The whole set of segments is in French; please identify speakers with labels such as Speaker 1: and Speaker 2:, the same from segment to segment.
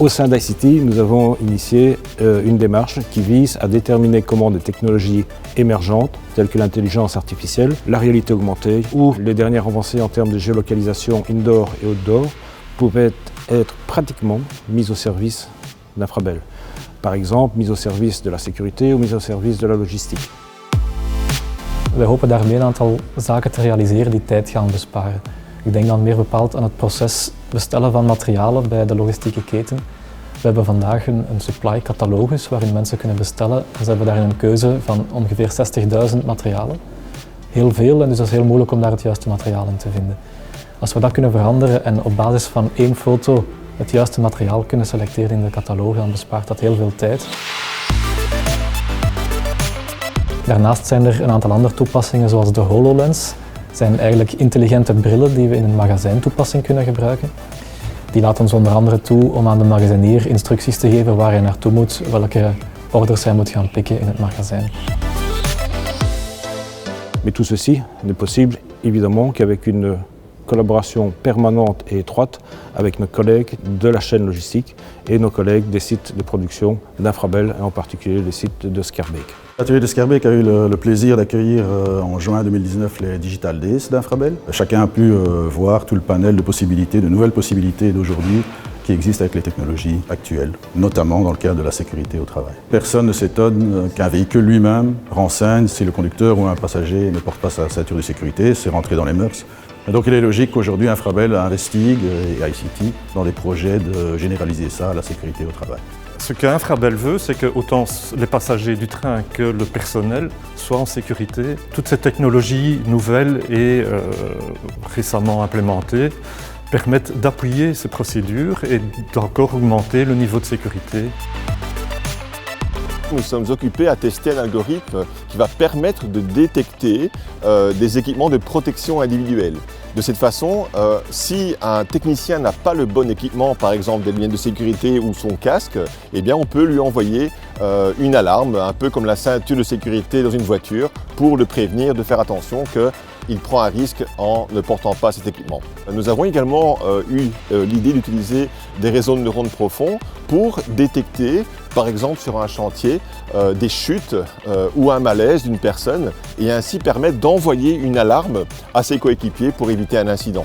Speaker 1: Au sein d'ICT, nous avons initié une démarche qui vise à déterminer comment des technologies émergentes, telles que l'intelligence artificielle, la réalité augmentée ou les dernières avancées en termes de géolocalisation indoor et outdoor, pouvaient être pratiquement mises au service d'Infrabel. Par exemple, mises au service de la sécurité ou mises au service de la logistique.
Speaker 2: Wij hopen daarmee een aantal zaken te realiseren die tijd gaan besparen. Ik denk dan meer bepaald aan het proces bestellen van materialen bij de logistieke keten. We hebben vandaag een supply catalogus waarin mensen kunnen bestellen. Ze hebben daarin een keuze van ongeveer 60.000 materialen. Heel veel en dus dat is heel moeilijk om daar het juiste materiaal in te vinden. Als we dat kunnen veranderen en op basis van 1 foto het juiste materiaal kunnen selecteren in de catalogus, dan bespaart dat heel veel tijd. Daarnaast zijn er een aantal andere toepassingen zoals de HoloLens. Het zijn eigenlijk intelligente brillen die we in een magazijntoepassing kunnen gebruiken. Die laten ons onder andere toe om aan de magasinier instructies te geven waar hij naartoe moet, welke orders hij moet gaan pikken in het magazijn.
Speaker 1: Mais tout ceci n'est possible évidemment qu'avec une collaboration permanente et étroite avec nos collègues de la chaîne logistique et nos collègues des sites de production d'Infrabel, et en particulier les sites de Schaerbeek.
Speaker 3: L'atelier de Schaerbeek a eu le plaisir d'accueillir en juin 2019 les Digital Days d'Infrabel. Chacun a pu voir tout le panel de possibilités, de nouvelles possibilités d'aujourd'hui qui existent avec les technologies actuelles, notamment dans le cadre de la sécurité au travail. Personne ne s'étonne qu'un véhicule lui-même renseigne si le conducteur ou un passager ne porte pas sa ceinture de sécurité, c'est rentré dans les mœurs. Et donc il est logique qu'aujourd'hui Infrabel investigue et ICT dans des projets de généraliser ça à la sécurité au travail.
Speaker 4: Ce qu'Infrabel veut, c'est que autant les passagers du train que le personnel soient en sécurité. Toutes ces technologies nouvelles et récemment implémentées permettent d'appuyer ces procédures et d'encore augmenter le niveau de sécurité.
Speaker 5: Nous sommes occupés à tester un algorithme qui va permettre de détecter des équipements de protection individuelle. De cette façon, si un technicien n'a pas le bon équipement, par exemple des lunettes de sécurité ou son casque, eh bien on peut lui envoyer une alarme, un peu comme la ceinture de sécurité dans une voiture, pour le prévenir de faire attention qu'il prend un risque en ne portant pas cet équipement. Nous avons également eu l'idée d'utiliser des réseaux de neurones profonds pour détecter, par exemple sur un chantier, des chutes ou un malaise d'une personne et ainsi permettre d'envoyer une alarme à ses coéquipiers pour éviter un incident.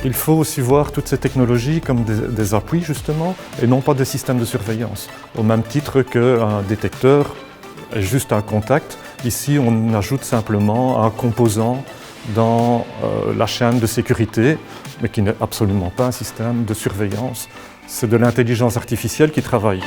Speaker 4: Il faut aussi voir toutes ces technologies comme des appuis justement et non pas des systèmes de surveillance. Au même titre qu'un détecteur est juste un contact, ici on ajoute simplement un composant dans la chaîne de sécurité, mais qui n'est absolument pas un système de surveillance. C'est de l'intelligence artificielle qui travaille.